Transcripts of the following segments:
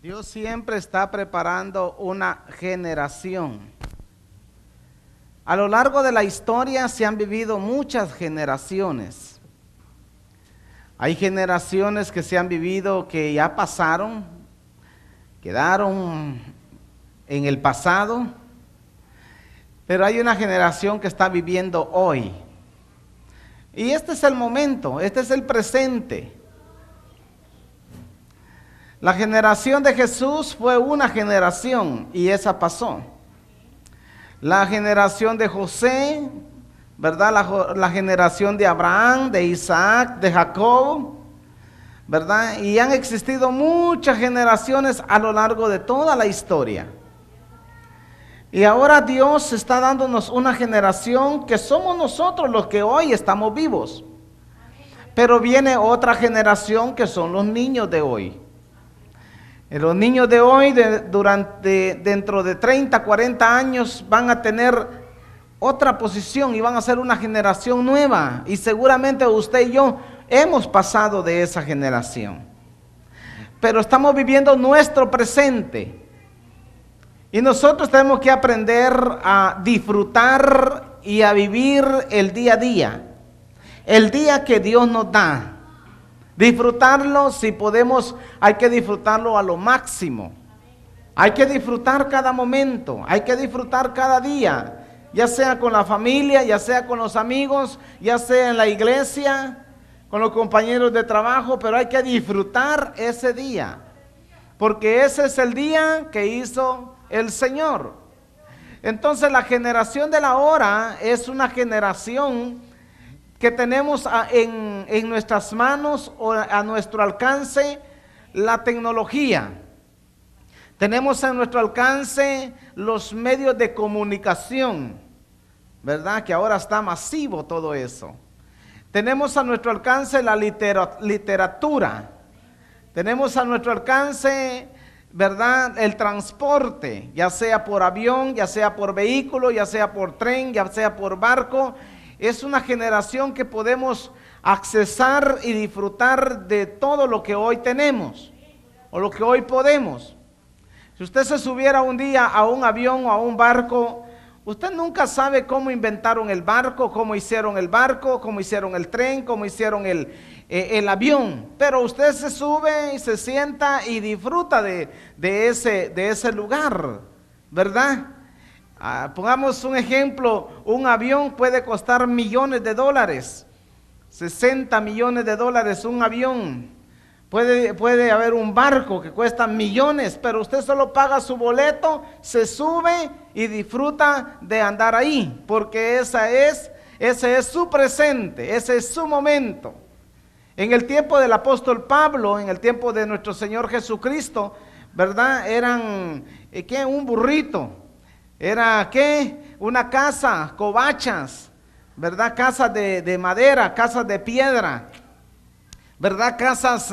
Dios siempre está preparando una generación. A lo largo de la historia se han vivido muchas generaciones. Hay generaciones que se han vivido que ya pasaron, quedaron en el pasado, pero hay una generación que está viviendo hoy. Y este es el momento, este es el presente. La generación de Jesús fue una generación y esa pasó. La generación de José, ¿verdad? La generación de Abraham, de Isaac, de Jacob, ¿verdad? Y han existido muchas generaciones a lo largo de toda la historia. Y ahora Dios está dándonos una generación que somos nosotros los que hoy estamos vivos. Pero viene otra generación que son los niños de hoy. Los niños de hoy, dentro de 30, 40 años, van a tener otra posición y van a ser una generación nueva. Y seguramente usted y yo hemos pasado de esa generación. Pero estamos viviendo nuestro presente. Y nosotros tenemos que aprender a disfrutar y a vivir el día a día. El día que Dios nos da. Disfrutarlo, si podemos, hay que disfrutarlo a lo máximo. Hay que disfrutar cada momento, hay que disfrutar cada día, ya sea con la familia, ya sea con los amigos, ya sea en la iglesia, con los compañeros de trabajo, pero hay que disfrutar ese día, porque ese es el día que hizo el Señor. Entonces la generación de la hora es una generación que tenemos en nuestras manos o a nuestro alcance la tecnología. Tenemos a nuestro alcance los medios de comunicación, ¿verdad? Que ahora está masivo todo eso. Tenemos a nuestro alcance la literatura. Tenemos a nuestro alcance, ¿verdad? El transporte, ya sea por avión, ya sea por vehículo, ya sea por tren, ya sea por barco. Es una generación que podemos accesar y disfrutar de todo lo que hoy tenemos o lo que hoy podemos. Si usted se subiera un día a un avión o a un barco, usted nunca sabe cómo inventaron el barco, cómo hicieron el barco, cómo hicieron el tren, cómo hicieron el avión. Pero usted se sube y se sienta y disfruta de ese lugar, ¿verdad? Pongamos un ejemplo, un avión puede costar millones de dólares, 60 millones de dólares un avión. Puede haber un barco que cuesta millones, pero usted solo paga su boleto, se sube y disfruta de andar ahí, porque ese es su presente, ese es su momento. En el tiempo del apóstol Pablo, en el tiempo de nuestro Señor Jesucristo, ¿verdad? Eran, un burrito. Era, una casa, covachas, ¿verdad? Casas de madera, casas de piedra, ¿verdad? Casas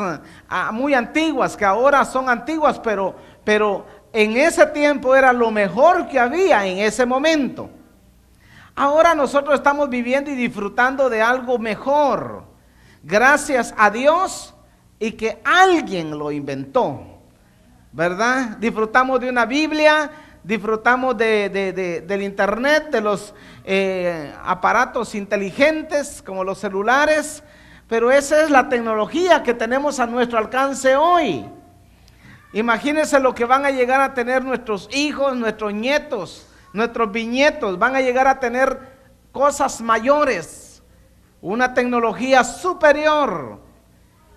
muy antiguas, que ahora son antiguas, pero en ese tiempo era lo mejor que había en ese momento. Ahora nosotros estamos viviendo y disfrutando de algo mejor, gracias a Dios y que alguien lo inventó, ¿verdad? Disfrutamos de una Biblia. Disfrutamos del internet, de los aparatos inteligentes como los celulares, pero esa es la tecnología que tenemos a nuestro alcance hoy. Imagínense lo que van a llegar a tener nuestros hijos, nuestros nietos, nuestros bisnietos, van a llegar a tener cosas mayores, una tecnología superior,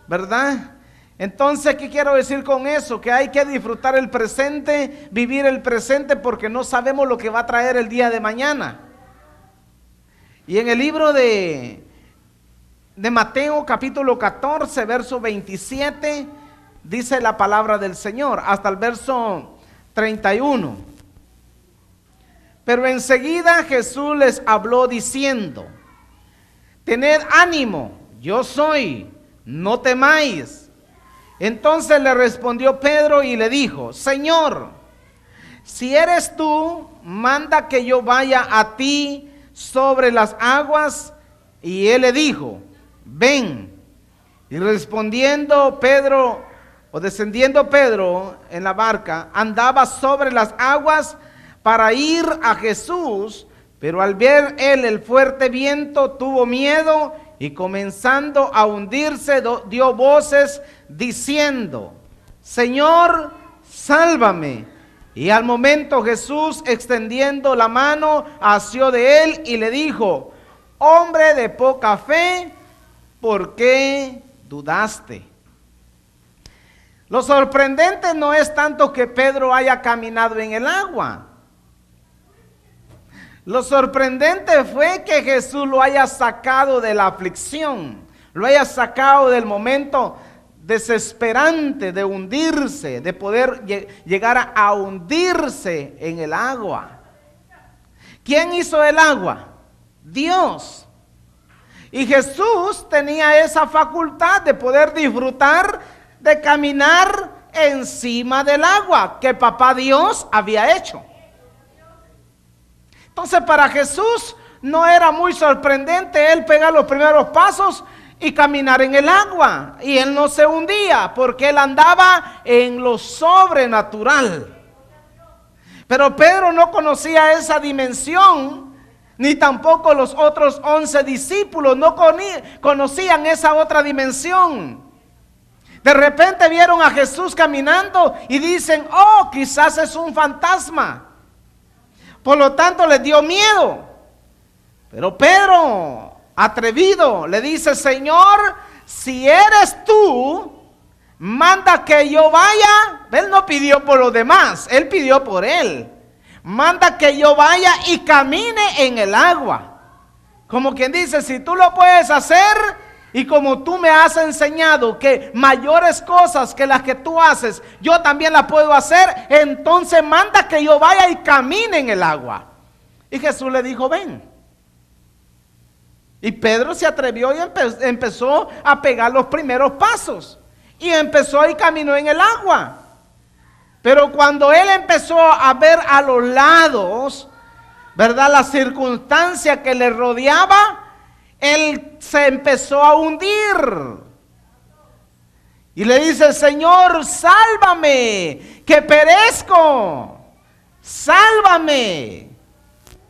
¿verdad? Entonces, ¿qué quiero decir con eso? Que hay que disfrutar el presente, vivir el presente, porque no sabemos lo que va a traer el día de mañana. Y en el libro de Mateo, capítulo 14, verso 27, dice la palabra del Señor, hasta el verso 31. Pero enseguida Jesús les habló diciendo: tened ánimo, yo soy, no temáis. Entonces le respondió Pedro y le dijo: Señor, si eres tú, manda que yo vaya a ti sobre las aguas. Y él le dijo: ven. Y respondiendo Pedro o descendiendo Pedro en la barca, andaba sobre las aguas para ir a Jesús, pero al ver él el fuerte viento tuvo miedo y comenzando a hundirse dio voces diciendo: Señor, sálvame. Y al momento Jesús, extendiendo la mano, asió de él y le dijo: hombre de poca fe, ¿por qué dudaste? Lo sorprendente no es tanto que Pedro haya caminado en el agua. Lo sorprendente fue que Jesús lo haya sacado de la aflicción, lo haya sacado del momento desesperante de hundirse, de poder llegar a hundirse en el agua. ¿Quién hizo el agua? Dios. Y Jesús tenía esa facultad de poder disfrutar de caminar encima del agua que papá Dios había hecho. Entonces para Jesús no era muy sorprendente él pegar los primeros pasos y caminar en el agua. Y él no se hundía porque él andaba en lo sobrenatural. Pero Pedro no conocía esa dimensión, ni tampoco los otros 11 discípulos no conocían esa otra dimensión. De repente vieron a Jesús caminando y dicen: oh, quizás es un fantasma. Por lo tanto les dio miedo. Pero Pedro, atrevido, le dice: Señor, si eres tú, manda que yo vaya. Él no pidió por los demás, él pidió por él. Manda que yo vaya y camine en el agua. Como quien dice: si tú lo puedes hacer, y como tú me has enseñado que mayores cosas que las que tú haces, yo también las puedo hacer, entonces manda que yo vaya y camine en el agua. Y Jesús le dijo: ven. Y Pedro se atrevió y empezó a pegar los primeros pasos. Y empezó y caminó en el agua. Pero cuando él empezó a ver a los lados, ¿verdad?, la circunstancia que le rodeaba, él se empezó a hundir. Y le dice: Señor, sálvame, que perezco. Sálvame.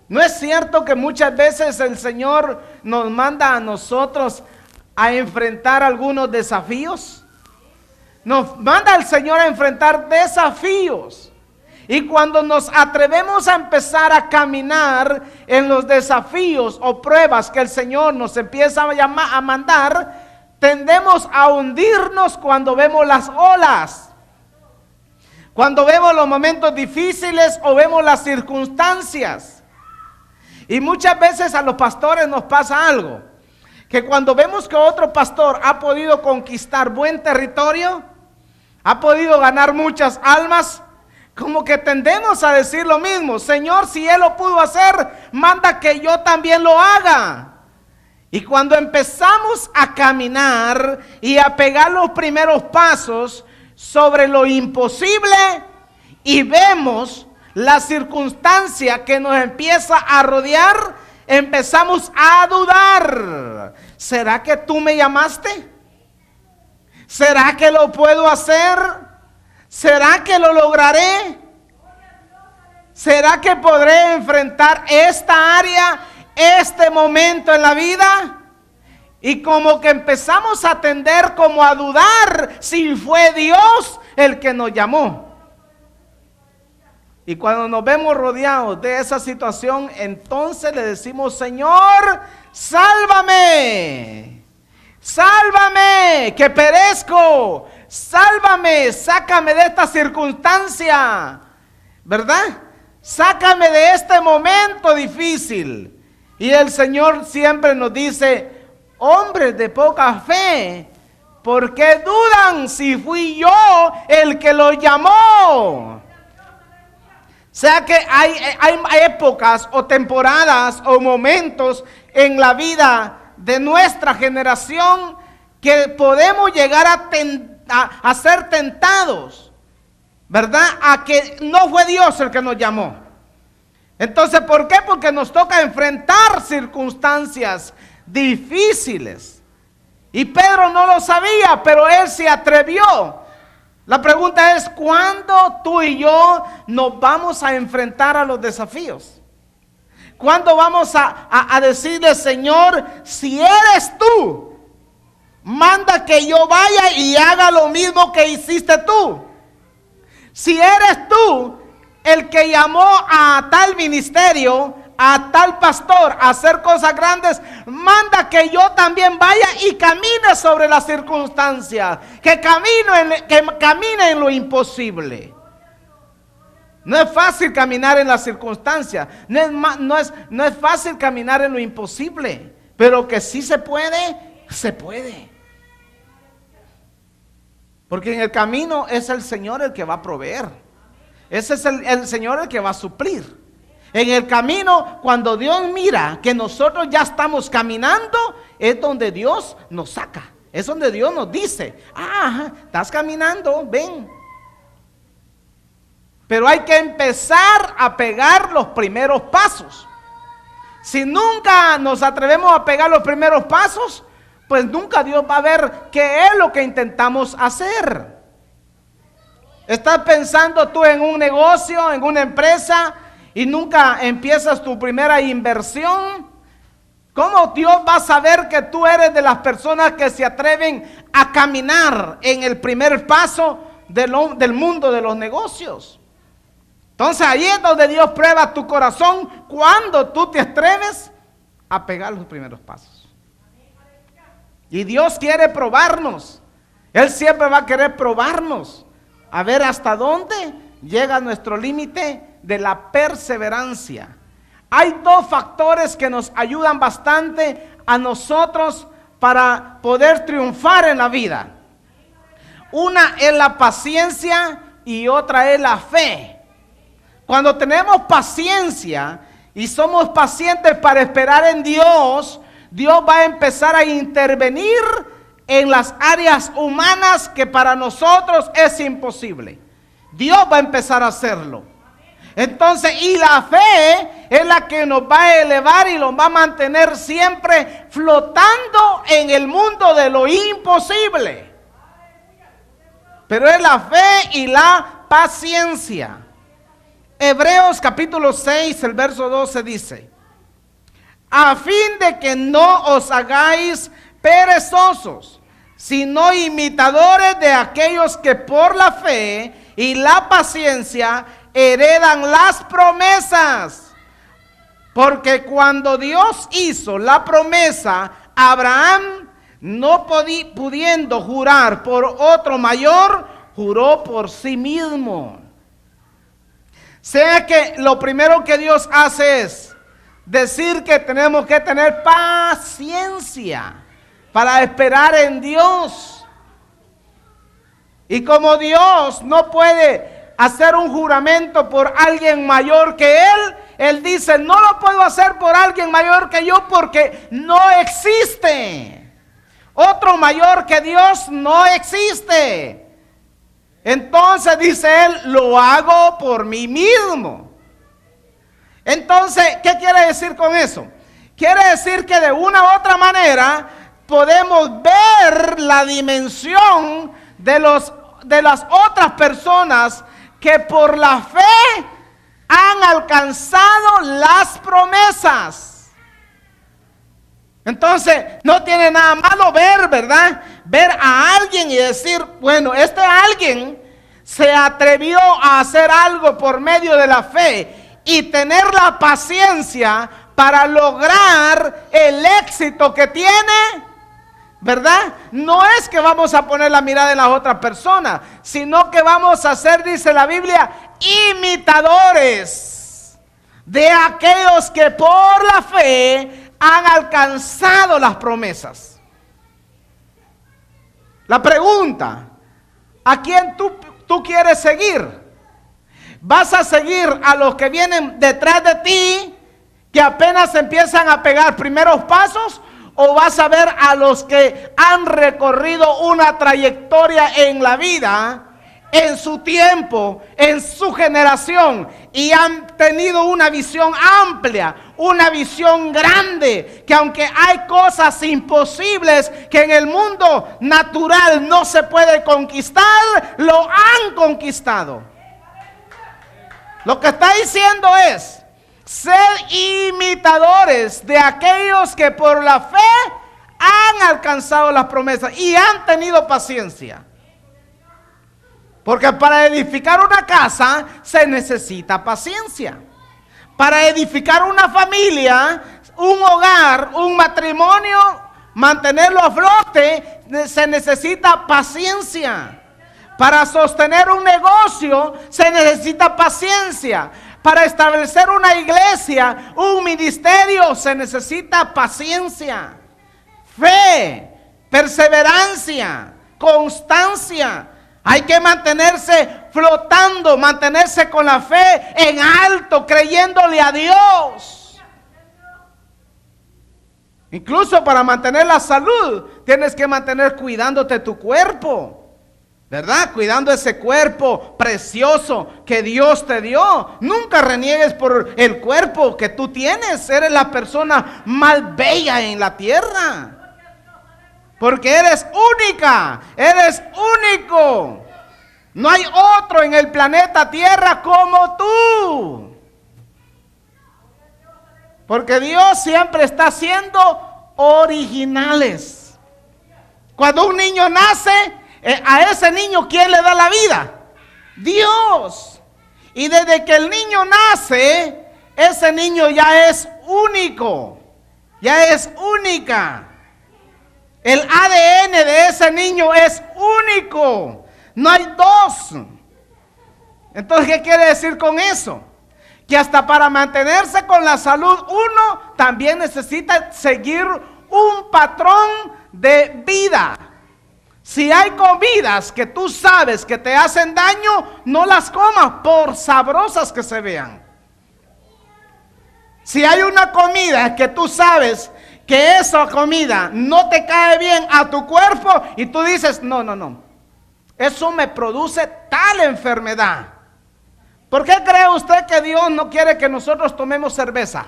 ¿No es cierto que muchas veces el Señor nos manda a nosotros a enfrentar algunos desafíos? Nos manda el Señor a enfrentar desafíos. Y cuando nos atrevemos a empezar a caminar en los desafíos o pruebas que el Señor nos empieza a mandar, tendemos a hundirnos cuando vemos las olas, cuando vemos los momentos difíciles o vemos las circunstancias. Y muchas veces a los pastores nos pasa algo, que cuando vemos que otro pastor ha podido conquistar buen territorio, ha podido ganar muchas almas, como que tendemos a decir lo mismo: Señor, si Él lo pudo hacer, manda que yo también lo haga. Y cuando empezamos a caminar y a pegar los primeros pasos sobre lo imposible y vemos la circunstancia que nos empieza a rodear, empezamos a dudar: ¿será que tú me llamaste? ¿Será que lo puedo hacer? ¿Será que lo lograré? ¿Será que podré enfrentar esta área, este momento en la vida? Y como que empezamos a tender como a dudar si fue Dios el que nos llamó. Y cuando nos vemos rodeados de esa situación, entonces le decimos: Señor, sálvame, sálvame, que perezco. Sálvame, sácame de esta circunstancia, ¿verdad? Sácame de este momento difícil. Y el Señor siempre nos dice: hombres de poca fe, ¿por qué dudan si fui yo el que los llamó? O sea que hay épocas o temporadas o momentos en la vida de nuestra generación que podemos llegar a ser tentados, ¿verdad?, a que no fue Dios el que nos llamó. Entonces, ¿por qué? Porque nos toca enfrentar circunstancias difíciles. Y Pedro no lo sabía, pero él se atrevió La pregunta es, ¿cuándo tú y yo nos vamos a enfrentar a los desafíos? ¿Cuándo vamos a decirle, Señor, si eres tú, manda que yo vaya y haga lo mismo que hiciste tú? Si eres tú el que llamó a tal ministerio, a tal pastor a hacer cosas grandes, manda que yo también vaya y camine sobre las circunstancias, que camine en lo imposible. No es fácil caminar en las circunstancias, no es fácil caminar en lo imposible, pero que sí se puede, se puede. Porque en el camino es el Señor el que va a proveer. Ese es el Señor el que va a suplir. En el camino, cuando Dios mira que nosotros ya estamos caminando, es donde Dios nos saca. Es donde Dios nos dice, estás caminando, ven. Pero hay que empezar a pegar los primeros pasos. Si nunca nos atrevemos a pegar los primeros pasos, pues nunca Dios va a ver qué es lo que intentamos hacer. Estás pensando tú en un negocio, en una empresa, y nunca empiezas tu primera inversión. ¿Cómo Dios va a saber que tú eres de las personas que se atreven a caminar en el primer paso del mundo de los negocios? Entonces ahí es donde Dios prueba tu corazón, cuando tú te atreves a pegar los primeros pasos. Y Dios quiere probarnos. Él siempre va a querer probarnos, a ver hasta dónde llega nuestro límite de la perseverancia. Hay dos factores que nos ayudan bastante a nosotros para poder triunfar en la vida. Una es la paciencia y otra es la fe. Cuando tenemos paciencia y somos pacientes para esperar en Dios, Dios va a empezar a intervenir en las áreas humanas que para nosotros es imposible. Dios va a empezar a hacerlo. Entonces, y la fe es la que nos va a elevar y nos va a mantener siempre flotando en el mundo de lo imposible. Pero es la fe y la paciencia. Hebreos capítulo 6, el verso 12 dice: a fin de que no os hagáis perezosos, sino imitadores de aquellos que por la fe y la paciencia heredan las promesas. Porque cuando Dios hizo la promesa a Abraham, no pudiendo jurar por otro mayor, juró por sí mismo. Sea que lo primero que Dios hace es decir que tenemos que tener paciencia para esperar en Dios. Y como Dios no puede hacer un juramento por alguien mayor que Él dice, no lo puedo hacer por alguien mayor que yo porque no existe. Otro mayor que Dios no existe. Entonces dice Él, lo hago por mí mismo. Entonces, ¿qué quiere decir con eso? Quiere decir que de una u otra manera podemos ver la dimensión de las otras personas que por la fe han alcanzado las promesas. Entonces, no tiene nada malo ver, ¿verdad? Ver a alguien y decir, bueno, este alguien se atrevió a hacer algo por medio de la fe y tener la paciencia para lograr el éxito que tiene, ¿verdad? No es que vamos a poner la mirada en las otras personas, sino que vamos a ser, dice la Biblia, imitadores de aquellos que por la fe han alcanzado las promesas. La pregunta, ¿a quién tú quieres seguir? ¿Vas a seguir a los que vienen detrás de ti, que apenas empiezan a pegar primeros pasos? ¿O vas a ver a los que han recorrido una trayectoria en la vida, en su tiempo, en su generación, y han tenido una visión amplia, una visión grande, que aunque hay cosas imposibles que en el mundo natural no se puede conquistar, lo han conquistado. Lo que está diciendo es: sed imitadores de aquellos que por la fe han alcanzado las promesas y han tenido paciencia. Porque para edificar una casa se necesita paciencia. Para edificar una familia, un hogar, un matrimonio, mantenerlo a flote, se necesita paciencia. Para sostener un negocio se necesita paciencia. Para establecer una iglesia, un ministerio, se necesita paciencia, fe, perseverancia, constancia. Hay que mantenerse flotando, mantenerse con la fe en alto, creyéndole a Dios. Incluso para mantener la salud, tienes que mantener cuidándote tu cuerpo, ¿verdad? Cuidando ese cuerpo precioso que Dios te dio. Nunca reniegues por el cuerpo que tú tienes. Eres la persona más bella en la tierra. Porque eres única, eres único. No hay otro en el planeta Tierra como tú. Porque Dios siempre está haciendo originales. Cuando un niño nace, a ese niño, ¿quién le da la vida? Dios. Y desde que el niño nace, ese niño ya es único, ya es única. El ADN de ese niño es único. No hay dos. Entonces, ¿qué quiere decir con eso? Que hasta para mantenerse con la salud, uno también necesita seguir un patrón de vida. Si hay comidas que tú sabes que te hacen daño, no las comas por sabrosas que se vean. Si hay una comida que tú sabes que esa comida no te cae bien a tu cuerpo y tú dices, no, eso me produce tal enfermedad. ¿Por qué cree usted que Dios no quiere que nosotros tomemos cerveza?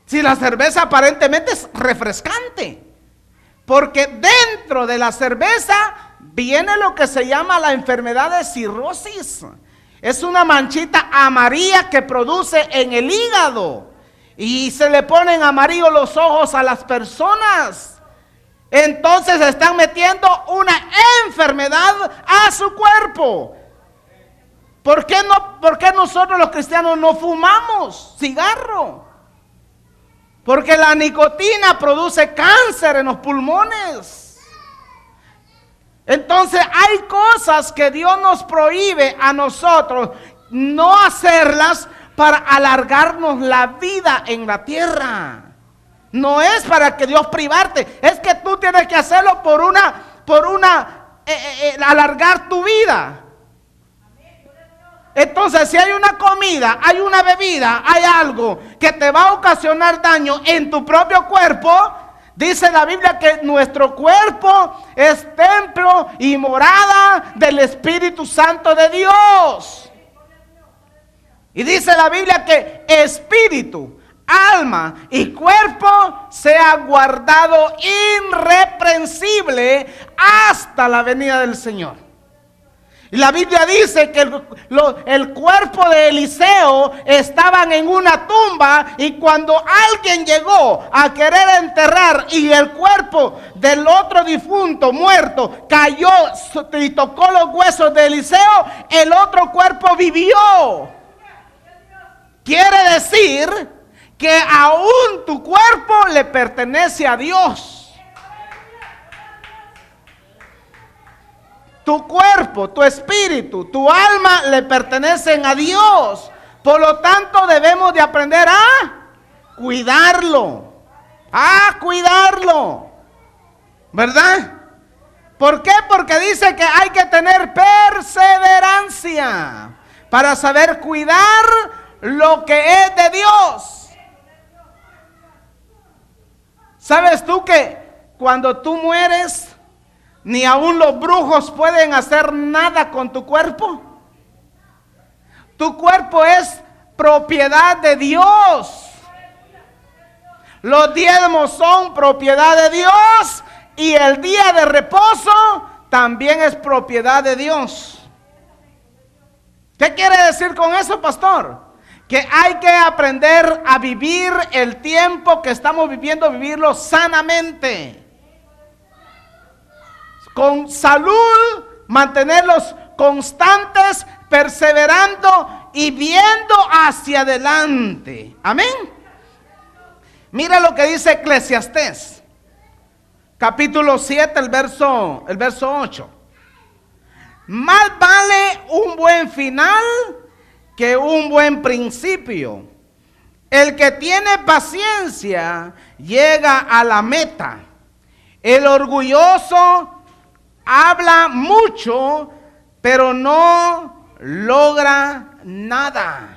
Si la cerveza aparentemente es refrescante. Porque dentro de la cerveza viene lo que se llama la enfermedad de cirrosis. Es una manchita amarilla que produce en el hígado. Y se le ponen amarillos los ojos a las personas. Entonces están metiendo una enfermedad a su cuerpo. ¿Por qué nosotros los cristianos no fumamos cigarro? Porque la nicotina produce cáncer en los pulmones. Entonces hay cosas que Dios nos prohíbe a nosotros no hacerlas para alargarnos la vida en la tierra. No es para que Dios privarte, es que tú tienes que hacerlo por alargar tu vida. Entonces, si hay una comida, hay una bebida, hay algo que te va a ocasionar daño en tu propio cuerpo, dice la Biblia que nuestro cuerpo es templo y morada del Espíritu Santo de Dios. Y dice la Biblia que espíritu, alma y cuerpo sea guardado irreprensible hasta la venida del Señor. Y la Biblia dice que el cuerpo de Eliseo estaban en una tumba, y cuando alguien llegó a querer enterrar y el cuerpo del otro difunto muerto cayó y tocó los huesos de Eliseo, el otro cuerpo vivió. Quiere decir que aún tu cuerpo le pertenece a Dios. Tu cuerpo, tu espíritu, tu alma le pertenecen a Dios. Por lo tanto, debemos de aprender a cuidarlo. A cuidarlo. ¿Verdad? ¿Por qué? Porque dice que hay que tener perseverancia para saber cuidar lo que es de Dios. ¿Sabes tú que cuando tú mueres, ni aún los brujos pueden hacer nada con tu cuerpo? Tu cuerpo es propiedad de Dios. Los diezmos son propiedad de Dios y el día de reposo también es propiedad de Dios. ¿Qué quiere decir con eso, pastor? Que hay que aprender a vivir el tiempo que estamos viviendo, vivirlo sanamente, con salud, mantenerlos constantes, perseverando y viendo hacia adelante. Amén. Mira lo que dice Eclesiastés, capítulo 7, el verso 8. Más vale un buen final que un buen principio. El que tiene paciencia llega a la meta. El orgulloso habla mucho, pero no logra nada.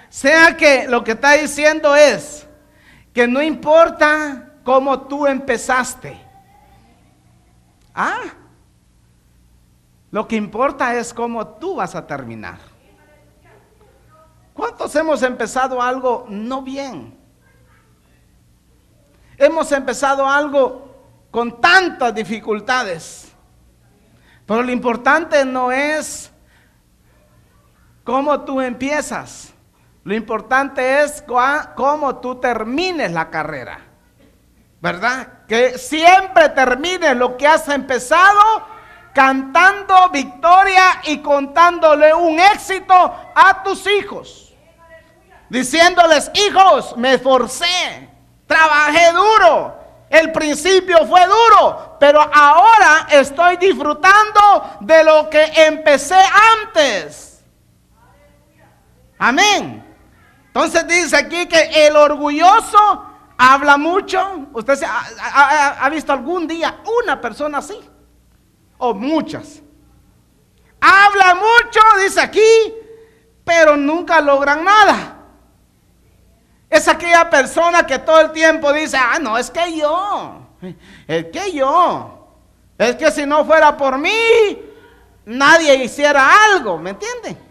Sea que lo que está diciendo es que no importa cómo tú empezaste. Lo que importa es cómo tú vas a terminar. ¿Cuántos hemos empezado algo no bien? Hemos empezado algo con tantas dificultades. Pero lo importante no es cómo tú empiezas. Lo importante es cómo tú termines la carrera. ¿Verdad? Que siempre termines lo que has empezado cantando victoria y contándole un éxito a tus hijos. Diciéndoles: hijos, me esforcé, trabajé duro, el principio fue duro, pero ahora estoy disfrutando de lo que empecé antes. Amén. Entonces dice aquí que el orgulloso habla mucho. ¿Usted ha visto algún día una persona así? O muchas. Habla mucho, dice aquí, pero nunca logran nada. Es aquella persona que todo el tiempo dice: no, es que si no fuera por mí, nadie hiciera algo, ¿me entiende?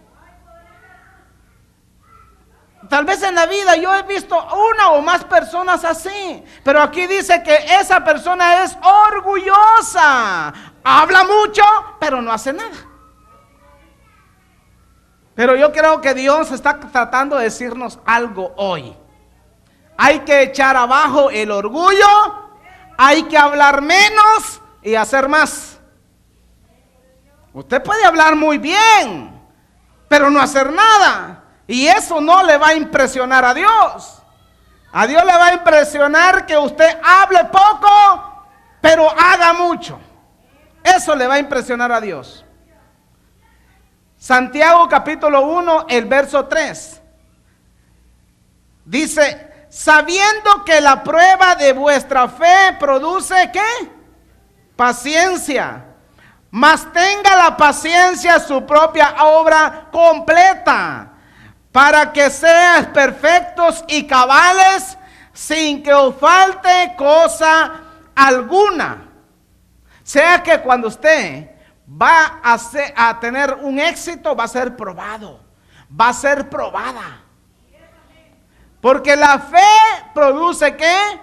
Tal vez en la vida yo he visto una o más personas así, pero aquí dice que esa persona es orgullosa. Habla mucho, pero no hace nada. Pero yo creo que Dios está tratando de decirnos algo hoy. Hay que echar abajo el orgullo, hay que hablar menos y hacer más. Usted puede hablar muy bien, pero no hacer nada. Y eso no le va a impresionar a Dios. A Dios le va a impresionar que usted hable poco, pero haga mucho. Eso le va a impresionar a Dios. Santiago capítulo 1, el verso 3. Dice: sabiendo que la prueba de vuestra fe produce ¿qué? Paciencia. Mas tenga la paciencia su propia obra completa, para que seas perfectos y cabales, sin que os falte cosa alguna. Sea que cuando usted va a tener un éxito, va a ser probado, va a ser probada. Porque la fe produce ¿qué?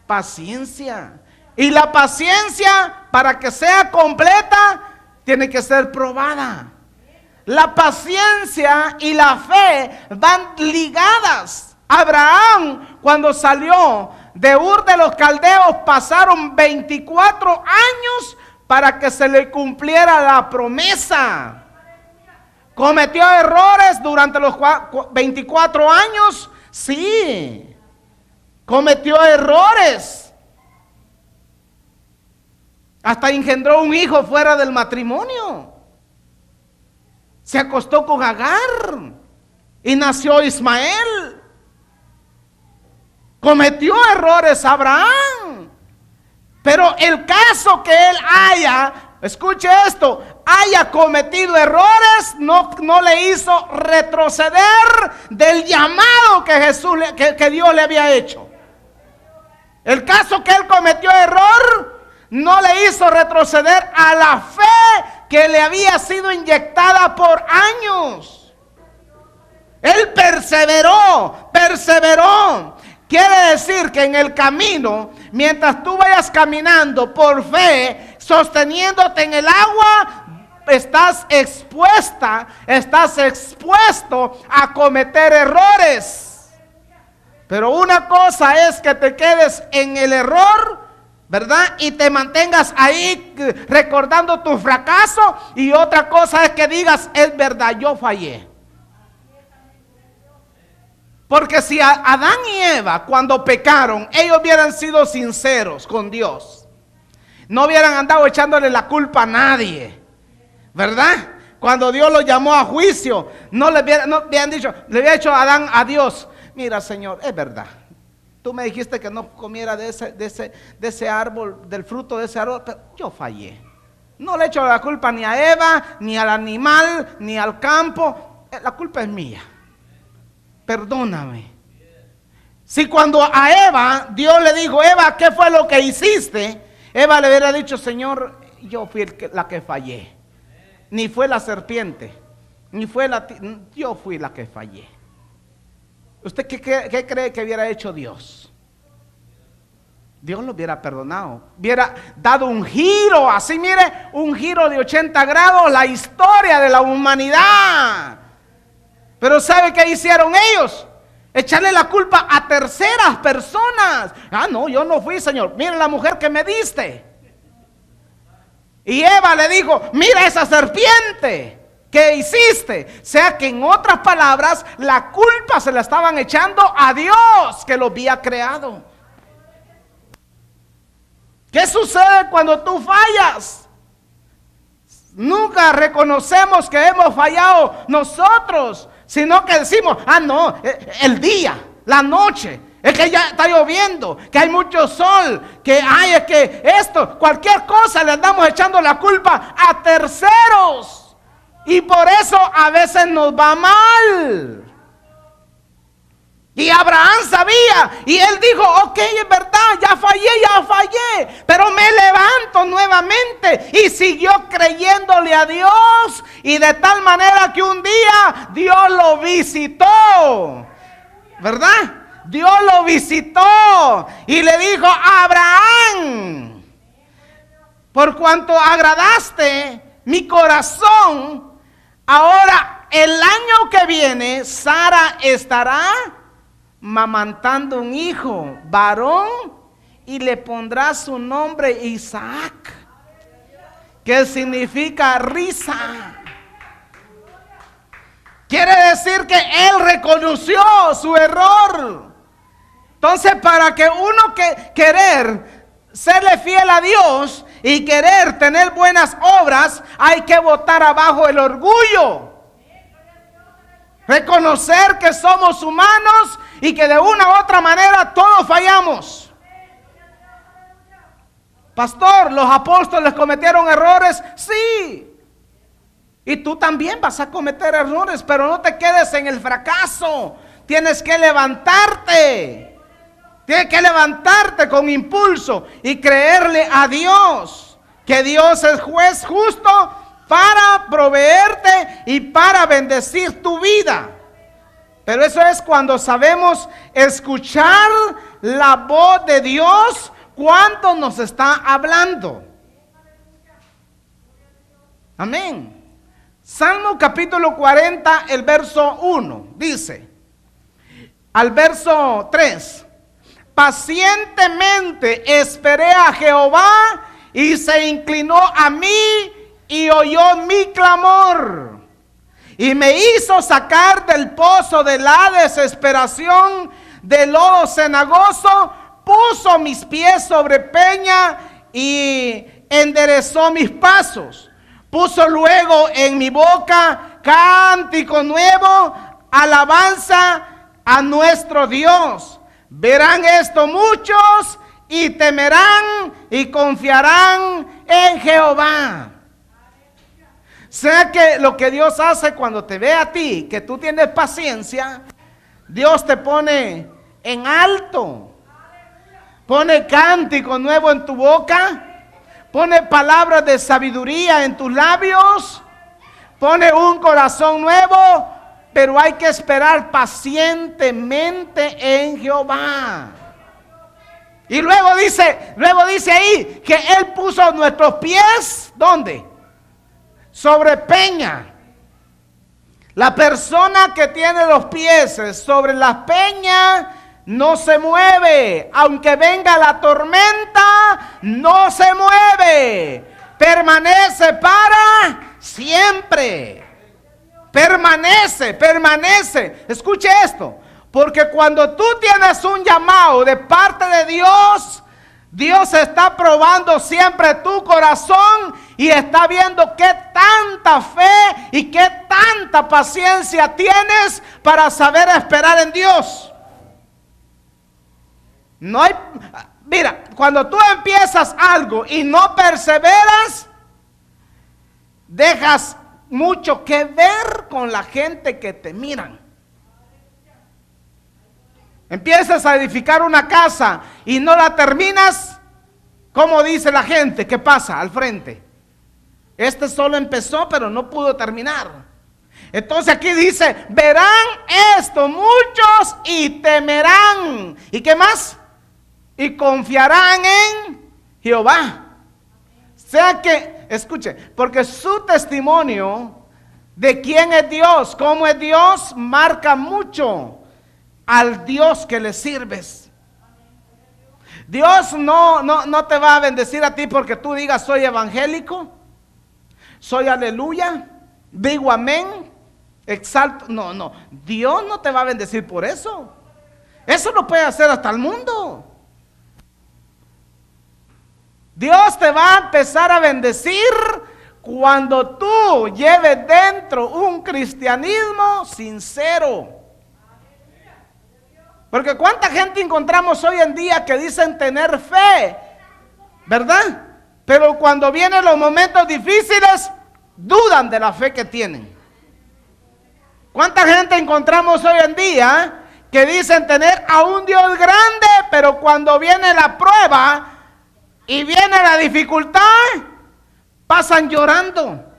Paciencia. Y la paciencia, para que sea completa, tiene que ser probada. La paciencia y la fe van ligadas. Abraham, cuando salió de Ur de los Caldeos, pasaron 24 años para que se le cumpliera la promesa. ¿Cometió errores durante los 24 años? Sí, cometió errores. Hasta engendró un hijo fuera del matrimonio. Se acostó con Agar y nació Ismael. Cometió errores Abraham. Pero el caso que él haya, escuche esto, haya cometido errores, no le hizo retroceder del llamado que que Dios le había hecho. El caso que él cometió error no le hizo retroceder a la fe que le había sido inyectada por años. Él perseveró. Quiere decir que en el camino, mientras tú vayas caminando por fe, sosteniéndote en el agua, estás expuesto a cometer errores. Pero una cosa es que te quedes en el error, ¿verdad? Y te mantengas ahí recordando tu fracaso. Y otra cosa es que digas, es verdad, yo fallé. Porque si Adán y Eva, cuando pecaron, ellos hubieran sido sinceros con Dios, no hubieran andado echándole la culpa a nadie, ¿verdad? Cuando Dios los llamó a juicio, no hubieran dicho, le había dicho Adán a Dios, mira, Señor, es verdad, tú me dijiste que no comiera de ese árbol, del fruto de ese árbol, pero yo fallé. No le echo la culpa ni a Eva, ni al animal, ni al campo, la culpa es mía. Perdóname. Si cuando a Eva, Dios le dijo, Eva, ¿qué fue lo que hiciste? Eva le hubiera dicho, Señor, yo fui la que fallé. Ni fue la serpiente, yo fui la que fallé. ¿Usted qué cree que hubiera hecho Dios? Dios lo hubiera perdonado, hubiera dado un giro, así mire, un giro de 80 grados, la historia de la humanidad. Pero ¿sabe qué hicieron ellos? Echarle la culpa a terceras personas. Ah, no, yo no fui, Señor. Mira la mujer que me diste. Y Eva le dijo, mira esa serpiente que hiciste. O sea que en otras palabras, la culpa se la estaban echando a Dios que lo había creado. ¿Qué sucede cuando tú fallas? Nunca reconocemos que hemos fallado nosotros, sino que decimos, ah no, el día, la noche, es que ya está lloviendo, que hay mucho sol, que hay, es que esto, cualquier cosa le andamos echando la culpa a terceros. Y por eso a veces nos va mal. Y Abraham sabía, y él dijo, ok, es verdad, ya fallé, pero me levanto nuevamente. Y siguió creyéndole a Dios, y de tal manera que un día Dios lo visitó, ¿verdad? Dios lo visitó y le dijo, Abraham, por cuanto agradaste mi corazón, ahora el año que viene Sara estará mamantando un hijo, varón, y le pondrá su nombre Isaac, que significa risa. Quiere decir que él reconoció su error. Entonces, para que uno querer serle fiel a Dios y querer tener buenas obras, hay que botar abajo el orgullo. Reconocer que somos humanos y que de una u otra manera todos fallamos. Pastor, ¿los apóstoles cometieron errores? Sí. Y tú también vas a cometer errores, pero no te quedes en el fracaso. Tienes que levantarte. Tienes que levantarte con impulso y creerle a Dios que Dios es juez justo para proveerte y para bendecir tu vida. Pero eso es cuando sabemos escuchar la voz de Dios cuando nos está hablando. Amén. Salmo capítulo 40, el verso 1, dice, al verso 3, pacientemente esperé a Jehová y se inclinó a mí y oyó mi clamor y me hizo sacar del pozo de la desesperación, del lodo cenagoso, puso mis pies sobre peña y enderezó mis pasos. Puso luego en mi boca cántico nuevo, alabanza a nuestro Dios. Verán esto muchos y temerán y confiarán en Jehová. Sea que lo que Dios hace cuando te ve a ti, que tú tienes paciencia, Dios te pone en alto. Pone cántico nuevo en tu boca. Pone palabras de sabiduría en tus labios. Pone un corazón nuevo pero hay que esperar pacientemente en Jehová. Y luego dice ahí que Él puso nuestros pies, ¿dónde? Sobre peña. La persona que tiene los pies sobre la peña no se mueve. Aunque venga la tormenta, no se mueve. Permanece para siempre. Permanece. Escuche esto. Porque cuando tú tienes un llamado de parte de Dios, Dios está probando siempre tu corazón y está viendo qué tanta fe y qué tanta paciencia tienes para saber esperar en Dios. No hay, mira, cuando tú empiezas algo y no perseveras, dejas mucho que ver con la gente que te miran. Empiezas a edificar una casa y no la terminas, ¿cómo dice la gente? ¿Qué pasa al frente? Este solo empezó, pero no pudo terminar. Entonces aquí dice, verán esto muchos y temerán. ¿Y qué más? Y confiarán en Jehová. O sea que, escuche, porque su testimonio de quién es Dios, cómo es Dios, marca mucho al Dios que le sirves. Dios no te va a bendecir a ti porque tú digas soy evangélico, soy aleluya, digo amén, exalto. No, Dios no te va a bendecir por eso. Eso lo puede hacer hasta el mundo. Dios te va a empezar a bendecir cuando tú lleves dentro un cristianismo sincero. Porque cuánta gente encontramos hoy en día que dicen tener fe, ¿verdad? Pero cuando vienen los momentos difíciles, dudan de la fe que tienen. ¿Cuánta gente encontramos hoy en día que dicen tener a un Dios grande, pero cuando viene la prueba y viene la dificultad, pasan llorando?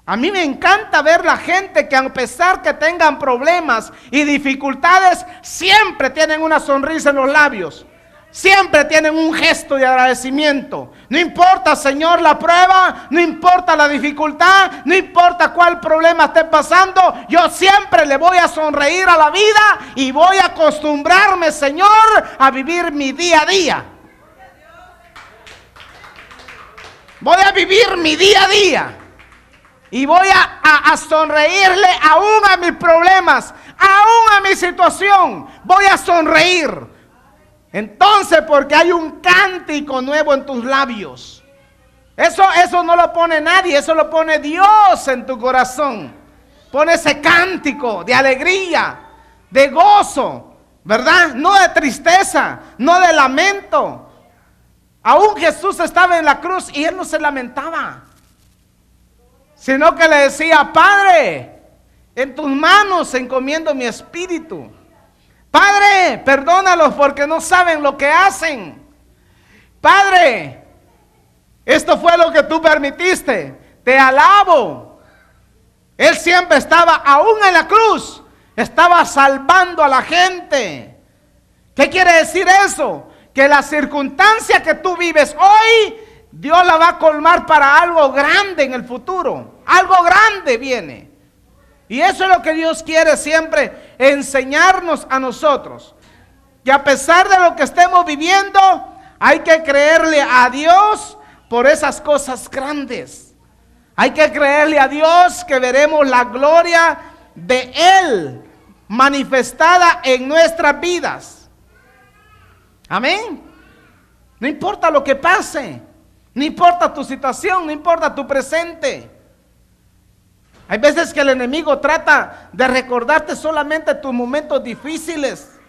A mí me encanta ver la gente que a pesar que tengan problemas y dificultades, siempre tienen una sonrisa en los labios. Siempre tienen un gesto de agradecimiento. No importa, Señor, la prueba, no importa la dificultad, no importa cuál problema esté pasando, yo siempre le voy a sonreír a la vida y voy a acostumbrarme, Señor, a vivir mi día a día. Voy a vivir mi día a día. Y voy a sonreírle aún a mis problemas, aún a mi situación. Voy a sonreír. Entonces, porque hay un cántico nuevo en tus labios. Eso no lo pone nadie, eso lo pone Dios en tu corazón. Pone ese cántico de alegría, de gozo, ¿verdad? No de tristeza, no de lamento. Aún Jesús estaba en la cruz y Él no se lamentaba, sino que le decía, Padre, en tus manos encomiendo mi espíritu. Padre, perdónalos porque no saben lo que hacen. Padre, esto fue lo que tú permitiste. Te alabo. Él siempre estaba, aún en la cruz, estaba salvando a la gente. ¿Qué quiere decir eso? Que la circunstancia que tú vives hoy, Dios la va a colmar para algo grande en el futuro. Algo grande viene. Y eso es lo que Dios quiere siempre enseñarnos a nosotros. Que a pesar de lo que estemos viviendo, hay que creerle a Dios por esas cosas grandes. Hay que creerle a Dios que veremos la gloria de Él manifestada en nuestras vidas. Amén. No importa lo que pase. No importa tu situación, no importa tu presente. Hay veces que el enemigo trata de recordarte solamente tus momentos difíciles.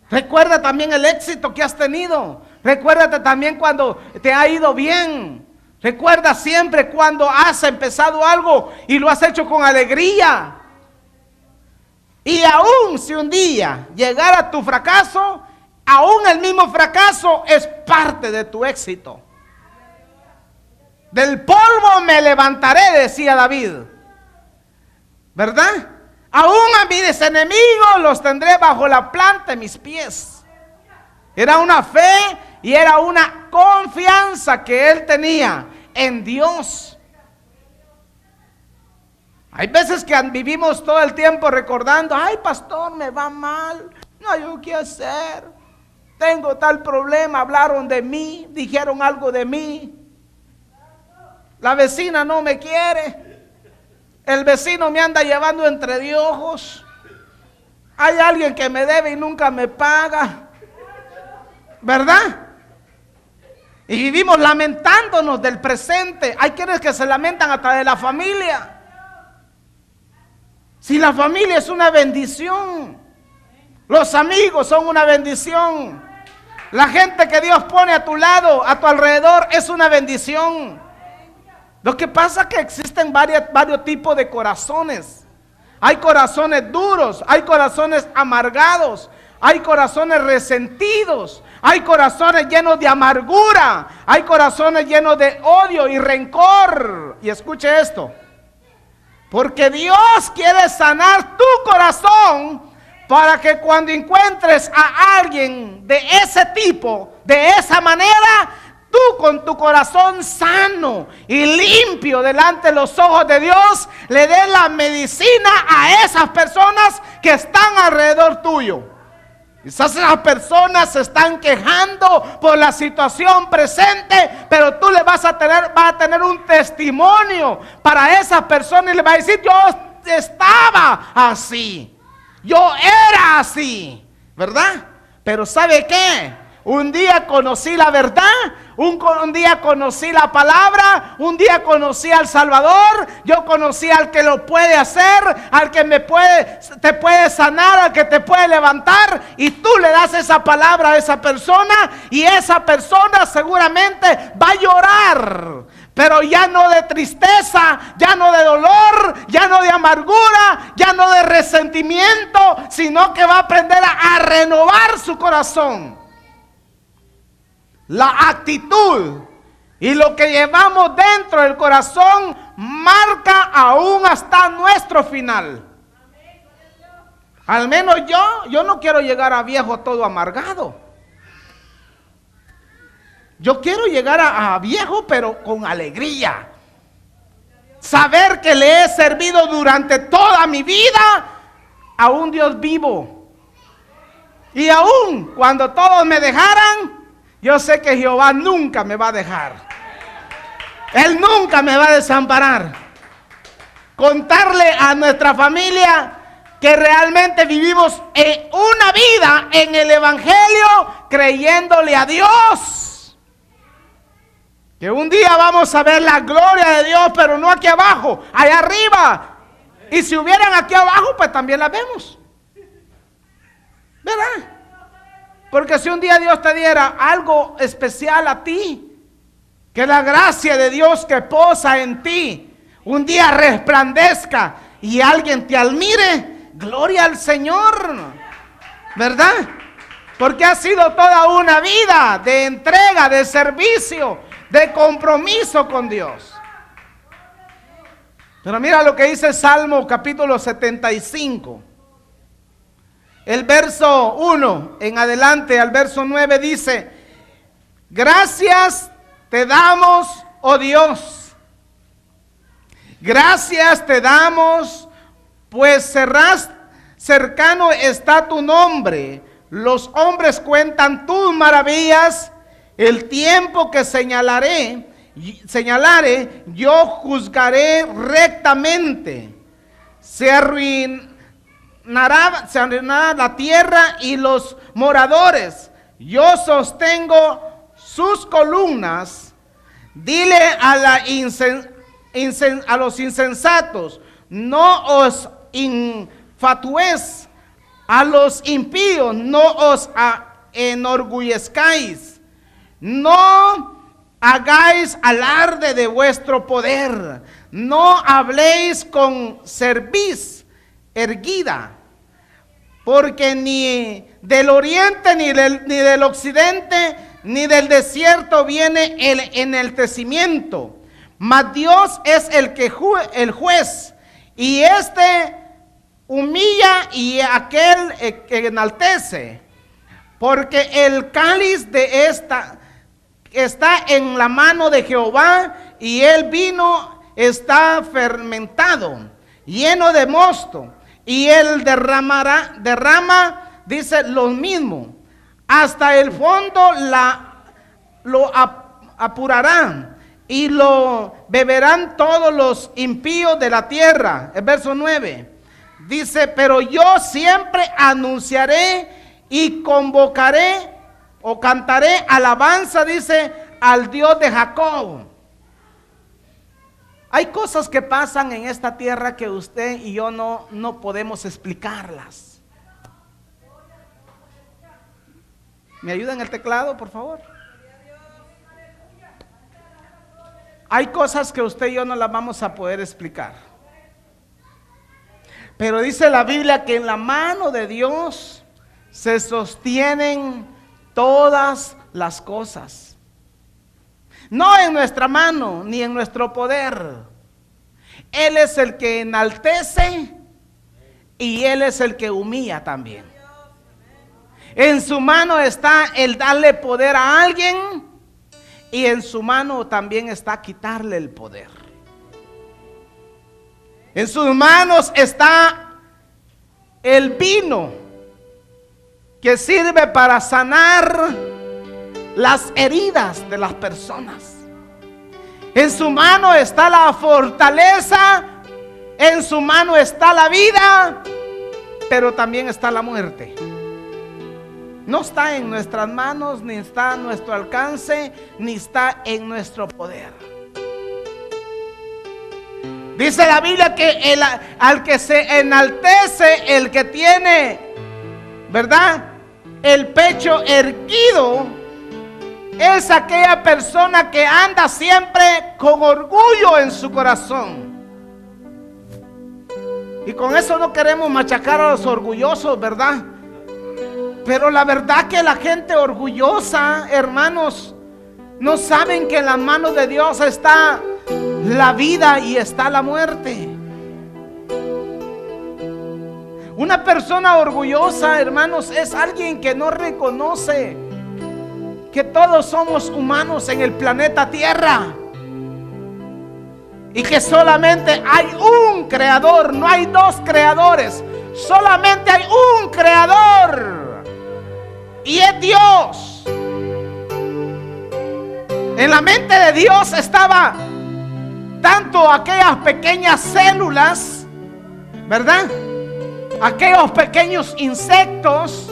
Recuerda también el éxito que has tenido. Recuérdate también cuando te ha ido bien. Recuerda siempre cuando has empezado algo y lo has hecho con alegría. Y aún si un día llegara tu fracaso, aún el mismo fracaso es parte de tu éxito. Del polvo me levantaré, decía David. ¿verdad? Aún a mis enemigos los tendré bajo la planta de mis pies. Era una fe y era una confianza que él tenía en Dios. Hay veces que vivimos todo el tiempo recordando, ay pastor, me va mal, no hay qué hacer, tengo tal problema, hablaron de mí, dijeron algo de mí, la vecina no me quiere, el vecino me anda llevando entre de ojos, hay alguien que me debe y nunca me paga, ¿verdad? Y vivimos lamentándonos del presente. Hay quienes que se lamentan hasta de la familia. Si la familia es una bendición, los amigos son una bendición, la gente que Dios pone a tu lado, a tu alrededor, es una bendición. Lo que pasa es que existen varios tipos de corazones. Hay corazones duros, hay corazones amargados, hay corazones resentidos, hay corazones llenos de amargura, hay corazones llenos de odio y rencor. Y escuche esto, porque Dios quiere sanar tu corazón para que cuando encuentres a alguien de ese tipo, de esa manera, tú con tu corazón sano y limpio delante de los ojos de Dios, le des la medicina a esas personas que están alrededor tuyo. Quizás esas personas se están quejando por la situación presente, pero tú le vas a tener un testimonio para esa persona y le vas a decir, yo estaba así, yo era así, ¿verdad? Pero ¿sabe qué? Un día conocí la verdad, un día conocí la palabra, un día conocí al Salvador, yo conocí al que lo puede hacer, al que te puede sanar, al que te puede levantar, y tú le das esa palabra a esa persona y esa persona seguramente va a llorar, pero ya no de tristeza, ya no de dolor, ya no de amargura, ya no de resentimiento, sino que va a aprender a renovar su corazón. La actitud y lo que llevamos dentro del corazón marca aún hasta nuestro final. Al menos yo no quiero llegar a viejo todo amargado. Yo quiero llegar a viejo pero con alegría. Saber que le he servido durante toda mi vida a un Dios vivo. Y aún cuando todos me dejaran, yo sé que Jehová nunca me va a dejar. Él nunca me va a desamparar. Contarle a nuestra familia que realmente vivimos en una vida en el Evangelio creyéndole a Dios. Que un día vamos a ver la gloria de Dios, pero no aquí abajo, allá arriba. Y si hubieran aquí abajo, pues también la vemos. ¿Verdad? Porque si un día Dios te diera algo especial a ti, que la gracia de Dios que posa en ti, un día resplandezca y alguien te admire, gloria al Señor, ¿verdad? Porque ha sido toda una vida de entrega, de servicio, de compromiso con Dios. Pero mira lo que dice el Salmo capítulo 75. El verso 1 en adelante al verso 9 dice: gracias te damos, oh Dios, gracias te damos, pues cercano está tu nombre, los hombres cuentan tus maravillas, el tiempo que señalare, yo juzgaré rectamente, se arruinará la tierra y los moradores, yo sostengo sus columnas. Dile a los insensatos, no os infatuéis, a los impíos no os enorgullezcáis, no hagáis alarde de vuestro poder, no habléis con cerviz erguida, porque ni del oriente ni del occidente ni del desierto viene el enaltecimiento, mas Dios es el juez, y este humilla y aquel que enaltece, porque el cáliz de esta está en la mano de Jehová, y el vino está fermentado, lleno de mosto, y él derrama, dice, lo mismo, hasta el fondo lo apurarán, y lo beberán todos los impíos de la tierra. El verso 9 dice, pero yo siempre anunciaré y convocaré o cantaré alabanza, dice, al Dios de Jacob. Hay cosas que pasan en esta tierra que usted y yo no podemos explicarlas. ¿Me ayudan el teclado, por favor? Hay cosas que usted y yo no las vamos a poder explicar. Pero dice la Biblia que en la mano de Dios se sostienen todas las cosas. No en nuestra mano ni en nuestro poder. Él es el que enaltece y Él es el que humilla también. En su mano está el darle poder a alguien, y en su mano también está quitarle el poder. En sus manos está el vino que sirve para sanar las heridas de las personas. En su mano está la fortaleza, en su mano está la vida, pero también está la muerte. No está en nuestras manos, ni está a nuestro alcance, ni está en nuestro poder. Dice la Biblia que al que se enaltece, el que tiene, ¿verdad?, el pecho erguido, es aquella persona que anda siempre con orgullo en su corazón. Y con eso no queremos machacar a los orgullosos, ¿verdad? Pero la verdad que la gente orgullosa, hermanos, no saben que en las manos de Dios está la vida y está la muerte. Una persona orgullosa, hermanos, es alguien que no reconoce que todos somos humanos en el planeta Tierra y que solamente hay un creador, no hay dos creadores, solamente hay un creador. Y es Dios. En la mente de Dios estaba tanto aquellas pequeñas células, ¿verdad? Aquellos pequeños insectos.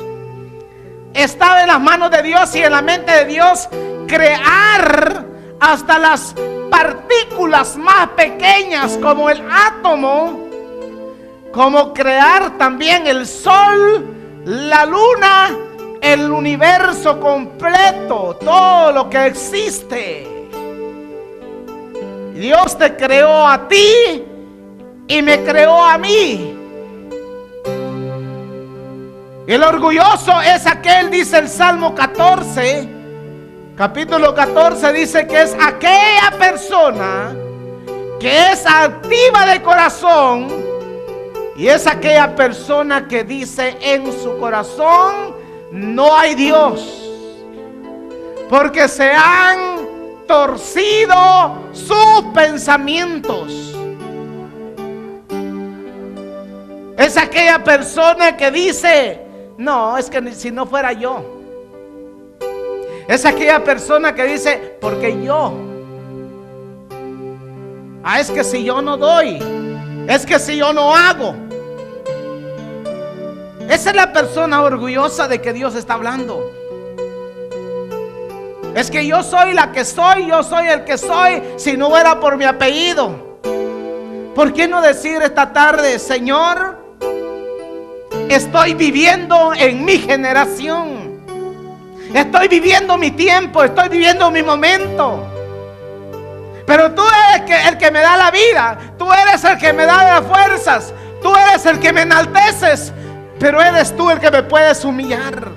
Estaba en las manos de Dios y en la mente de Dios crear hasta las partículas más pequeñas como el átomo, como crear también el sol, la luna, el universo completo, todo lo que existe. Dios te creó a ti y me creó a mí. El orgulloso es aquel, dice el Salmo 14, capítulo 14, dice que es aquella persona que es altiva de corazón, y es aquella persona que dice en su corazón: no hay Dios, porque se han torcido sus pensamientos. Es aquella persona que dice: no, es que si no fuera yo. Es aquella persona que dice: porque yo. Es que si yo no doy, es que si yo no hago. Esa es la persona orgullosa de que Dios está hablando. Es que yo soy la que soy, yo soy el que soy, si no era por mi apellido. ¿Por qué no decir esta tarde: Señor, estoy viviendo en mi generación, estoy viviendo mi tiempo, estoy viviendo mi momento, pero tú eres el que me da la vida, tú eres el que me da las fuerzas, tú eres el que me enalteces, pero eres tú el que me puedes humillar.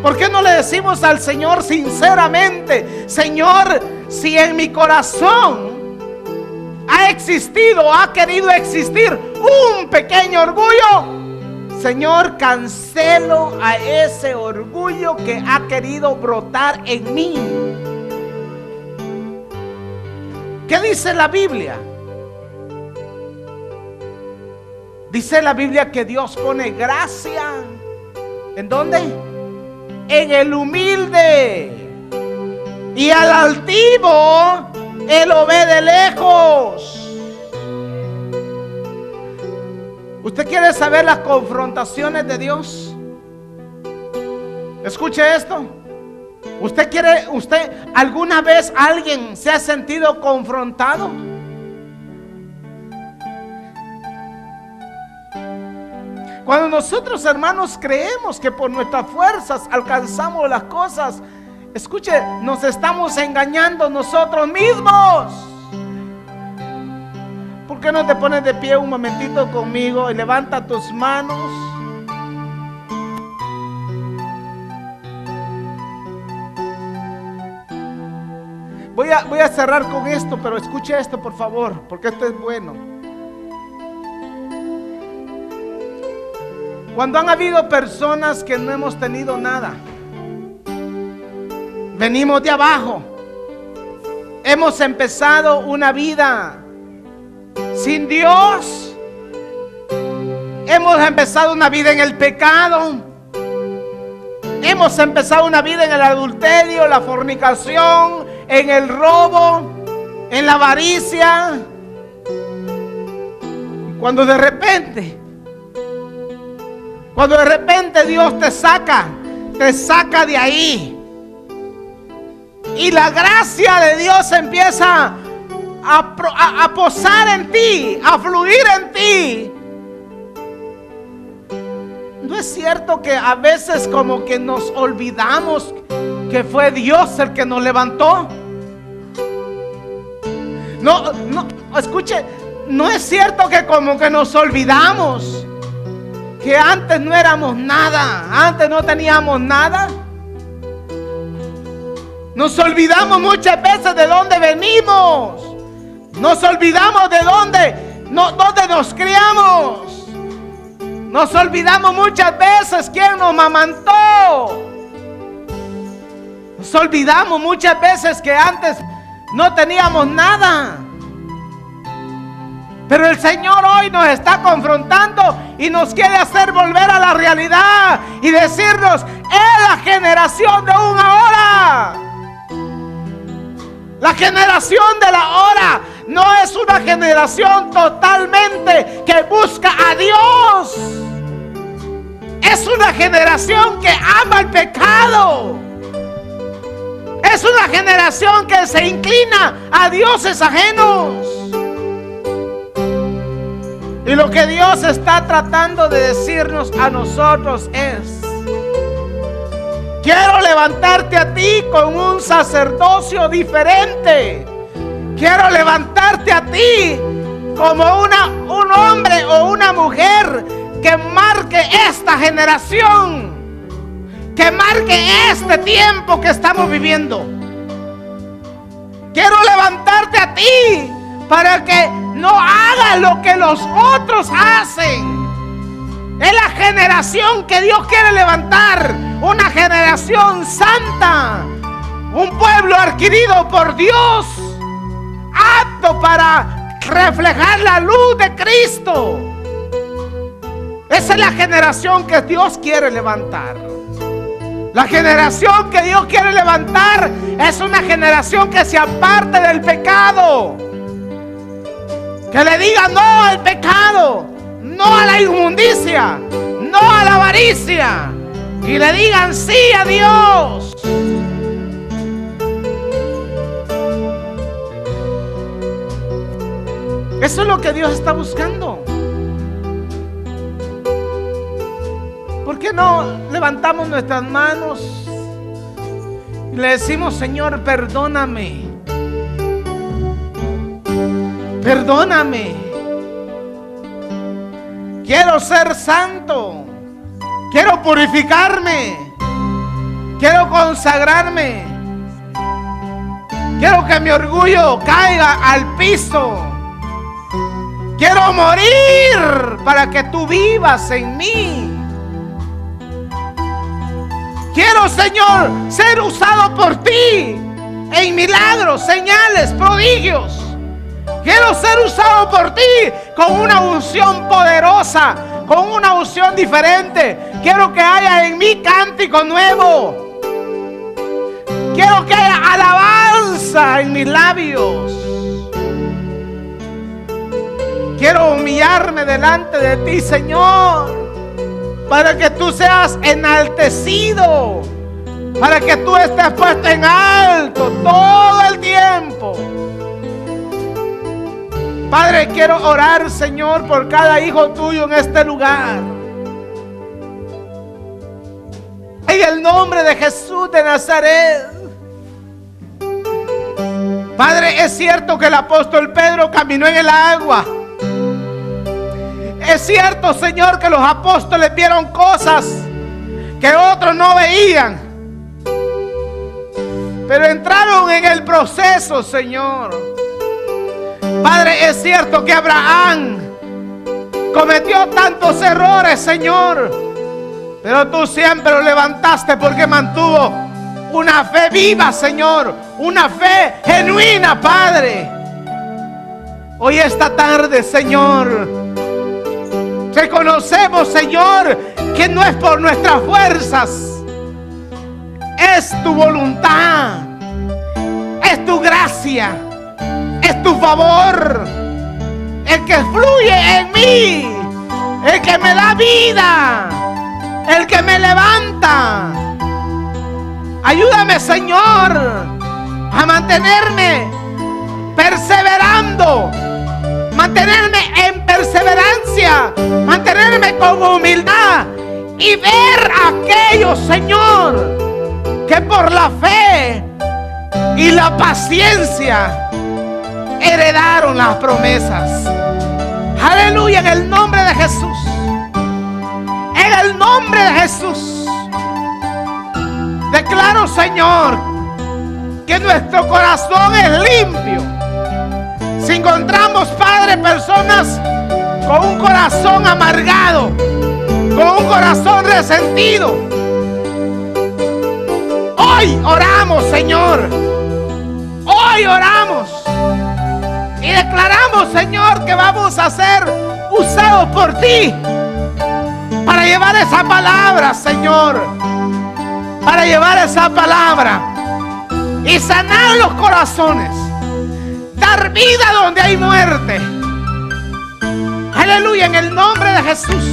¿Por qué no le decimos al Señor sinceramente: Señor, si en mi corazón ha existido, ha querido existir un pequeño orgullo, Señor, cancelo a ese orgullo que ha querido brotar en mí. ¿Qué dice la Biblia? Dice la Biblia que Dios pone gracia. ¿En dónde? En el humilde. Y al altivo Él lo ve de lejos. ¿Usted quiere saber las confrontaciones de Dios? Escuche esto. ¿Usted alguna vez alguien se ha sentido confrontado? Cuando nosotros, hermanos, creemos que por nuestras fuerzas alcanzamos las cosas, escuche, nos estamos engañando nosotros mismos. ¿Por qué no te pones de pie un momentito conmigo y levanta tus manos? Voy a cerrar con esto, pero escuche esto, por favor, porque esto es bueno. Cuando han habido personas que no hemos tenido nada, venimos de abajo, hemos empezado una vida sin Dios, hemos empezado una vida en el pecado, hemos empezado una vida en el adulterio, la fornicación, en el robo, en la avaricia. Cuando de repente Dios te saca de ahí, y la gracia de Dios empieza a posar en ti, a fluir en ti. ¿No es cierto que a veces como que nos olvidamos que fue Dios el que nos levantó? No, escuche, ¿no es cierto que como que nos olvidamos que antes no éramos nada, antes no teníamos nada? Nos olvidamos muchas veces de dónde venimos. Nos olvidamos de dónde nos criamos. Nos olvidamos muchas veces quién nos amamantó. Nos olvidamos muchas veces que antes no teníamos nada. Pero el Señor hoy nos está confrontando y nos quiere hacer volver a la realidad y decirnos: es la generación de un ahora. La generación de la hora no es una generación totalmente que busca a Dios. Es una generación que ama el pecado. Es una generación que se inclina a dioses ajenos. Y lo que Dios está tratando de decirnos a nosotros es: quiero levantarte a ti con un sacerdocio diferente. Quiero levantarte a ti como un hombre o una mujer que marque esta generación, que marque este tiempo que estamos viviendo. Quiero levantarte a ti para que no hagas lo que los otros hacen. Es la generación que Dios quiere levantar, una generación santa, un pueblo adquirido por Dios, apto para reflejar la luz de Cristo. Esa es la generación que Dios quiere levantar. La generación que Dios quiere levantar es una generación que se aparte del pecado, que le diga no al pecado, no a la inmundicia, no a la avaricia, y le digan sí a Dios. Eso es lo que Dios está buscando. ¿Por qué no levantamos nuestras manos y le decimos: Señor, perdóname? Perdóname. Quiero ser santo. Quiero purificarme. Quiero consagrarme. Quiero que mi orgullo caiga al piso. Quiero morir para que tú vivas en mí. Quiero, Señor, ser usado por ti en milagros, señales, prodigios. Quiero ser usado por ti con una unción poderosa, con una unción diferente. Quiero que haya en mí cántico nuevo. Quiero que haya alabanza en mis labios. Quiero humillarme delante de ti, Señor, para que tú seas enaltecido, para que tú estés puesto en alto todo el tiempo. Padre, quiero orar, Señor, por cada hijo tuyo en este lugar. En el nombre de Jesús de Nazaret. Padre, es cierto que el apóstol Pedro caminó en el agua. Es cierto, Señor, que los apóstoles vieron cosas que otros no veían. Pero entraron en el proceso, Señor. Padre, es cierto que Abraham cometió tantos errores, Señor. Pero tú siempre lo levantaste porque mantuvo una fe viva, Señor. Una fe genuina, Padre. Hoy esta tarde, Señor, reconocemos, Señor, que no es por nuestras fuerzas. Es tu voluntad. Es tu gracia. Es tu favor. El que fluye en mí. El que me da vida. El que me levanta. Ayúdame, Señor, a mantenerme perseverando. Mantenerme en perseverancia. Mantenerme con humildad. Y ver a aquellos, Señor, que por la fe y la paciencia heredaron las promesas. Aleluya, en el nombre de Jesús. En el nombre de Jesús. Declaro, Señor, que nuestro corazón es limpio. Si encontramos, Padre, personas con un corazón amargado, con un corazón resentido, hoy oramos, Señor. Hoy oramos y declaramos, Señor, que vamos a ser usados por ti para llevar esa palabra, Señor. Para llevar esa palabra y sanar los corazones. Dar vida donde hay muerte. Aleluya, en el nombre de Jesús.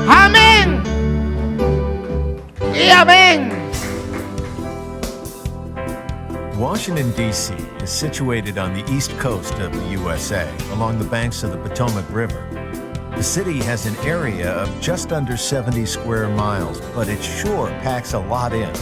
Amén. Y amén. Washington, D.C. is situated on the east coast of the USA, along the banks of the Potomac River. The city has an area of just under 70 square miles, but it sure packs a lot in.